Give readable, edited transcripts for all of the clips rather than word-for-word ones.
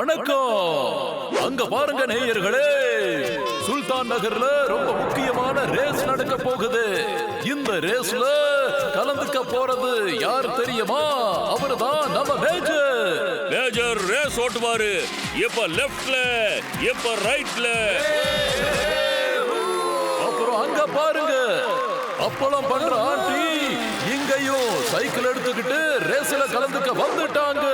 வணக்கம். அங்க பாருங்க நேயர்களே, சுல்தான் நகர்ல ரொம்ப முக்கியமான ரேஸ் நடக்க போகுது. இந்த ரேஸ்ல கலந்துக்க போறது யார் தெரியுமா? அவர்தான் நம்ம மேஜர். Major race ஓட்டுவாரு. இப்ப லெஃப்ட்ல, இப்ப ரைட்ல. அப்புறம் அங்க பாருங்க, அப்பளம் பண்ற ஆண்டி இங்கேயும் சைக்கிள் எடுத்துக்கிட்டு ரேஸ்ல கலந்துக்க வந்துட்டாங்க.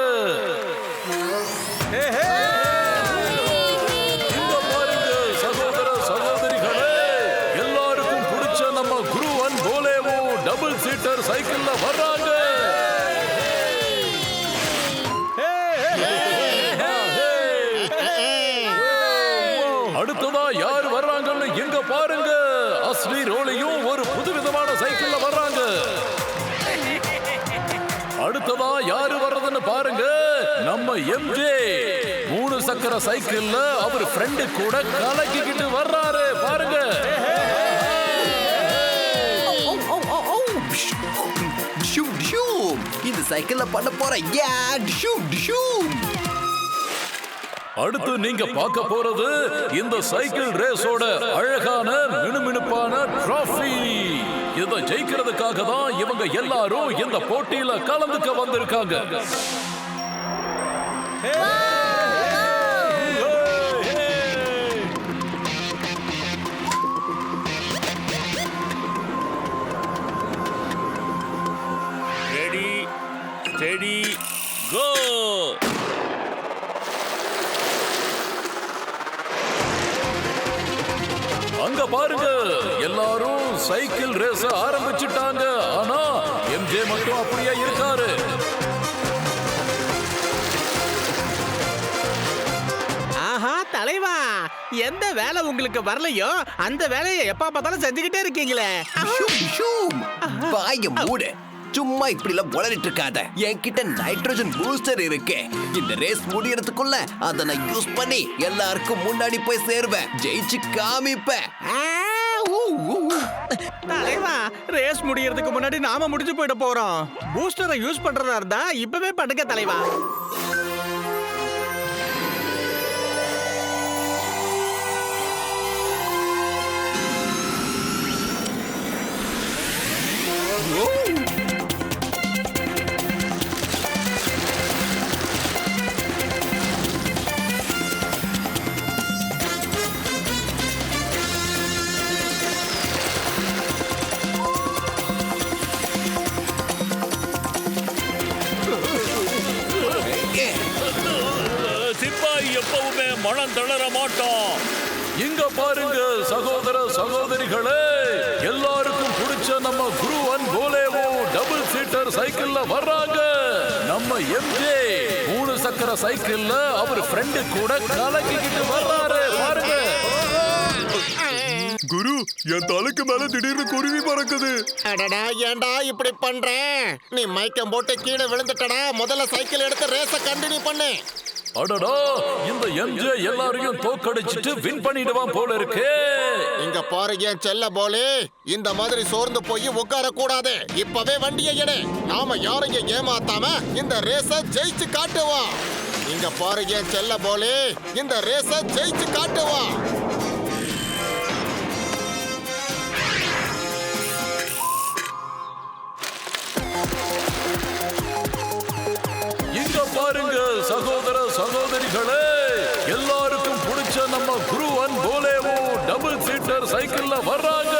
இங்க பாருங்க சகோதர சகோதரிகளே, எல்லாருக்கும் பிடிச்ச நம்ம குருவன் போலேவோ டபுள் சீட்டர் சைக்கிள்ல வர்றாங்க. அடுத்ததா யார் வர்றாங்கன்னு எங்க பாருங்க, அஸ்லி ரோலியும் ஒரு புதுவிதமான சைக்கிள்ல வர்றாங்க. அடுத்ததா யாரு வர்றதுன்னு பாருங்க, நம்ம எம்ஜே 3 சக்கர சைக்கிள்ல அவர் ஃப்ரெண்டு கூட கலக்கிக்கிட்டு வர்றாரு பாருங்க. இந்த சைக்கிள்ல பண்ண போற அடுத்து நீங்க பார்க்க போறது இந்த சைக்கிள் ரேஸோட அழகான மினுமினுப்பான டிராஃபி. இதை ஜெயிக்கிறதுக்காக தான் இவங்க எல்லாரும் இந்த போட்டியில கலந்துக்க வந்திருக்காங்க. ரெடி, ஸ்டெடி, கோ. அங்க பாருங்க, எல்லாரும் சைக்கிள் ரேஸ் ஆரம்பிச்சுட்டாங்க. ஆனா எம்ஜே மட்டும் அப்படியே இருக்காரு. ஆஹா தலைவா, எந்த வேலை உங்களுக்கு வரலையோ அந்த வேலையை எப்ப பார்த்தாலும் செஞ்சுக்கிட்டே இருக்கீங்களே. வாய மூடு. சும்மா இப்படி எல்லாம் உளறிட்டு இருக்காத. என்கிட்ட நைட்ரஜன் பூஸ்டர் இருக்கு. இந்த ரேஸ் முடியறதுக்குள்ள அதை நான் யூஸ் பண்ணி எல்லாருக்கும் முன்னாடி போய் சேருவேன். ஜெயிச்சு காமிப்பேன். தலைவா, ரேஸ் முடியறதுக்கு முன்னாடி நாம முடிஞ்சு போயிட போறோம். பூஸ்டரை யூஸ் பண்றதா இருந்தா இப்பவே பண்ணுங்க தலைவா. சிப்பாய் எப்பவுமே மனம் தளர மாட்டோம். இங்க பாருங்க சகோதர சகோதரிகளே, எல்லாருக்கும் பிடிச்ச நம்ம குருவன் போலேவோ டபுள் சீட்டர் சைக்கிள்ல வர்றாங்க. நம்ம எம்ஜே 3 சக்கர சைக்கிள்ல அவர் ஃப்ரெண்டு கூட கலக்கிக்கிட்டு வர்றாரு பாருங்க. குரு, என் தலைக்கு மேல திடீர்னு குருவி பறக்குது. அடடா, ஏன்டா இப்படி பண்ற? நீ மயக்கம் போட்டு கீழே விழுந்துட்டடா. முதல்ல சைக்கிள் எடுத்து ரேஸ கண்டினியூ பண்ணு. அடடா, இந்த எம்ஜே எல்லாரையும் தோக்கடிச்சிட்டு வின் பண்ணிடுவான் போல இருக்கு. இங்க பாரு என் செல்ல போலே, இந்த மாதிரி சோர்ந்து போய் உட்கார கூடாது. இப்பவே வண்டியை எடு. நாம யாரையும் ஏமாத்தாம இந்த ரேஸ ஜெயிச்சு காட்டுவோம். இங்க பாரு என் செல்ல போலே, இந்த ரேஸ ஜெயிச்சு காட்டுவோம். இங்க பாருங்க சகோதர சகோதரிகளே, எல்லாருக்கும் பிடிச்ச நம்ம குருவன் போலேவோ டபுள் சீட்டர் சைக்கிள்ல வர்றாங்க.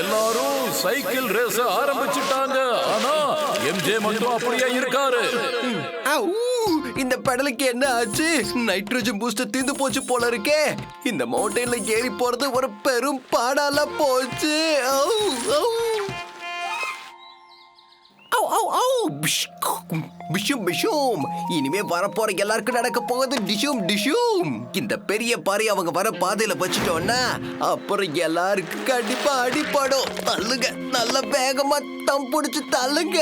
எல்லாரும் சைக்கிள் ரேஸ் ஆரம்பிச்சுட்டாங்க. ஆனா எம்ஜே மட்டும் அப்படியே இருக்காரு. இந்த பெடலுக்கு என்ன ஆச்சு? நைட்ரஜன் பூஸ்டர் தீந்து போச்சு போல இருக்கே. இந்த மவுண்டன்ல ஏறி போறது ஒரு பெரும் பாடால போச்சு. இனிமே வரப்போற எல்லாருக்கும் நடக்க போகுது டிஷும் டிஷும். இந்த பெரிய பாறை அவங்க வர பாதையில வச்சுட்டோம்னா அப்புறம் எல்லாருக்கும் கண்டிப்பா அடிப்படும். தள்ளுங்க, நல்ல வேகமா தம் பிடிச்சு தள்ளுங்க.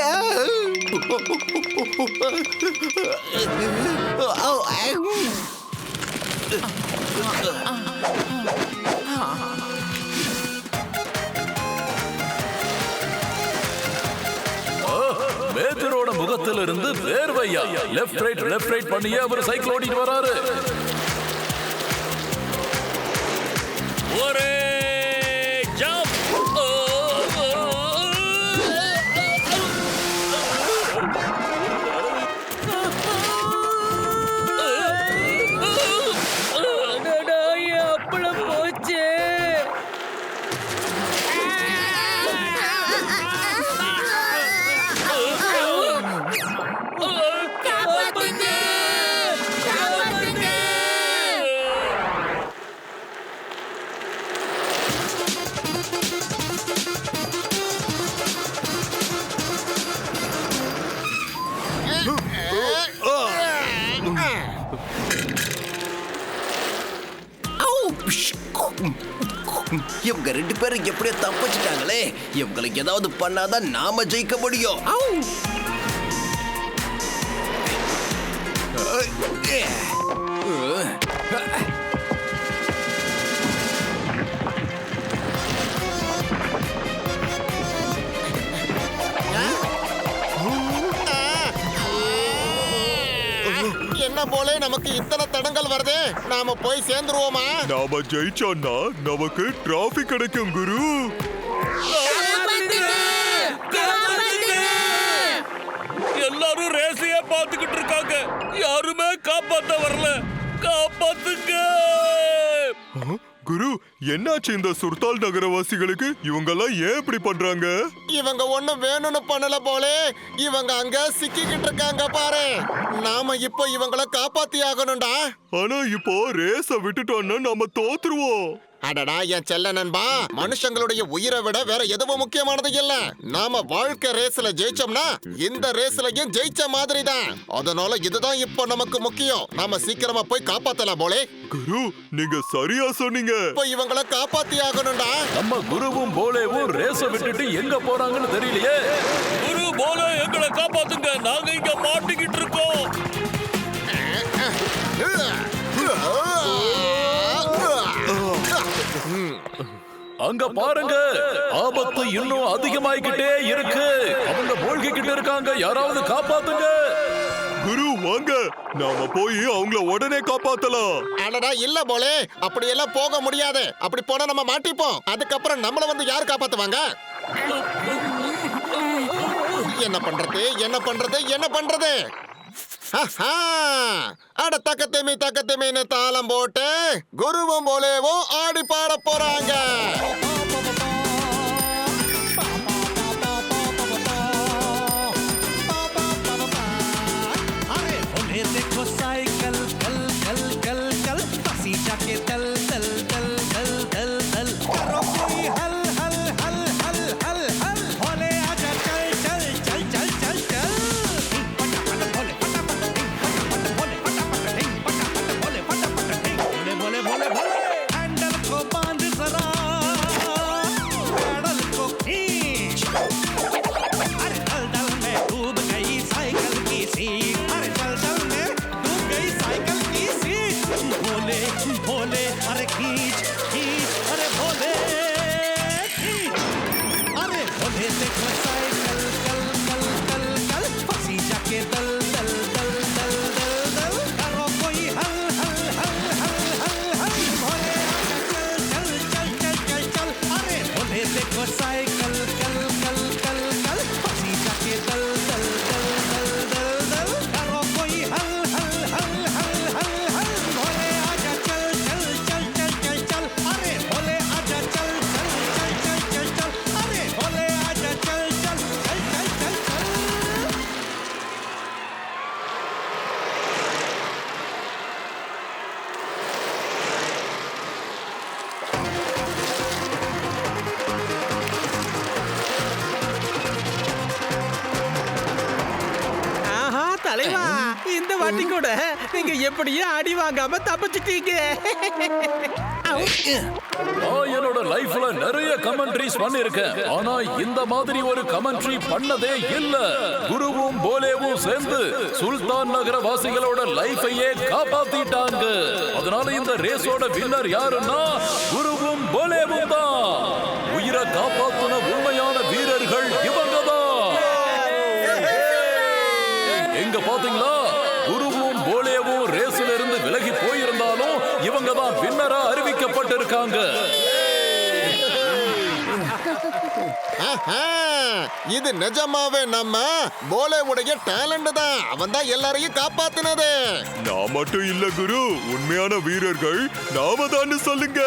மேஜரோட முகத்தை உள்ளத்திலிருந்து வேர்வையா லெஃப்ட் ரைட் பண்ணியே அவர் சைக்கிள் ஓட்டிட்டு வராரு. ஒரே ஜம்ப். அப்பளம் போச்சு. இவங்க 2 பேரும் எப்படியோ தப்பிச்சிட்டாங்களே. இவங்களுக்கு ஏதாவது பண்ணாதான் நாம ஜெயிக்க முடியும். என்ன போலே நமக்கு இத்தனை தடங்கள் வருது. நாம போய் சேர்ந்துருவோமா? நாம ஜெயிச்சோம்னா நமக்கு டிராஃபி கிடைக்கும் குரு. எல்லாரும் ரேஸையே பார்த்துக்கிட்டு இருக்காங்க. யாருமே காப்பாத்த வரல. காப்பாத்துங்க. குரு, என்னாச்சு இந்த சுர்தால் நகரவாசிகளுக்கு? இவங்கெல்லாம் ஏன் இப்படி பண்றாங்க? இவங்க ஒண்ணும் வேணும்னு பண்ணல போலே. இவங்க அங்க சிக்கிக்கிட்டு இருக்காங்க பாரு. நாம இப்போ இவங்கள காப்பாத்தி ஆகணும்டா. ஆனா இப்போ ரேஸ விட்டுட்டோம்னா நாம தோத்துருவோம். அடடா என் செல்ல நண்பா, மனுஷங்களுடைய உயிரை விட வேற எதுவும் முக்கியமானது இல்ல. நாம வாழ்க்கை ரேஸ்ல ஜெயிச்சோம்னா இந்த ரேஸ்லயும் ஜெயிச்ச மாதிரி தான். அதனால இதுதான் இப்போ நமக்கு முக்கியம். நாம சீக்கிரமா போய் காப்பாத்தலாம் போலே. குரு, நீங்க சரியா சொன்னீங்க. இப்போ இவங்கள காப்பாத்தி ஆகணும்டா. நம்ம குருவும் போலேவும் ரேஸ விட்டுட்டு எங்க போறாங்கன்னு தெரியலையே. குரு போல எங்களை காப்பாத்துங்க. நாங்க இங்க மாட்டிக்கிட்டு இருக்கோம். அங்க பாருங்க, ஆபத்து இன்னும் அதிகமாயிக்கிட்டே இருக்கு. அவங்க மூழ்கிக்கிட்டு இருக்காங்க. யாராவது காப்பாத்துங்க. குரு வாங்க, நாம போய் அவங்கள உடனே காப்பாத்தலாம். அடடா இல்ல போலே, அப்படி எல்லாம் போக முடியாது. அப்படி போனா நம்ம மாட்டிப்போம். அதுக்கப்புறம் நம்மள வந்து யார் காப்பாத்துவாங்க? என்ன பண்றது என்ன பண்றது என்ன பண்றது? அட தக்கத்தேமே தாளம் போட்டு குருவும் போலேவும் ஆடி பாட போறாங்க. தலைவா, இந்த வாட்டி கூட நீங்க எப்படியே அடி வாங்காம தப்பிச்சிட்டீங்க. நான் என்னோட லைஃப்ல நிறைய கமெண்ட்ரிஸ் பண்ணிருக்கேன். ஆனா இந்த மாதிரி ஒரு கமெண்ட்ரி பண்ணதே இல்ல. குருவும் போலேவும் சேர்ந்து சுல்தான் நகர வாசிகளோட லைஃபையே காப்பாத்திட்டாங்க. அதனால இந்த ரேஸோட வின்னர் யாருன்னா குருவும் போலேவும் தான். உயிரை காப்பாத்தின உண்மையான வீரர்கள் இவங்க தான். இங்க பாத்தீங்களா, குருவும் போலேவும் ரேஸ்ல இருந்து விலகி போயிருந்தாலும் இவங்க தான் வின்னரா அறிவிக்கப்பட்டிருக்காங்க. ஆஹா, இது நிஜமாவே நம்ம போலேவுடைய டேலண்ட் தான். அவன் தான் எல்லாரையும் காப்பாத்தினது. நான் மட்டும் இல்ல குரு, உண்மையான வீரர்கள் நாம தான் சொல்லுங்க.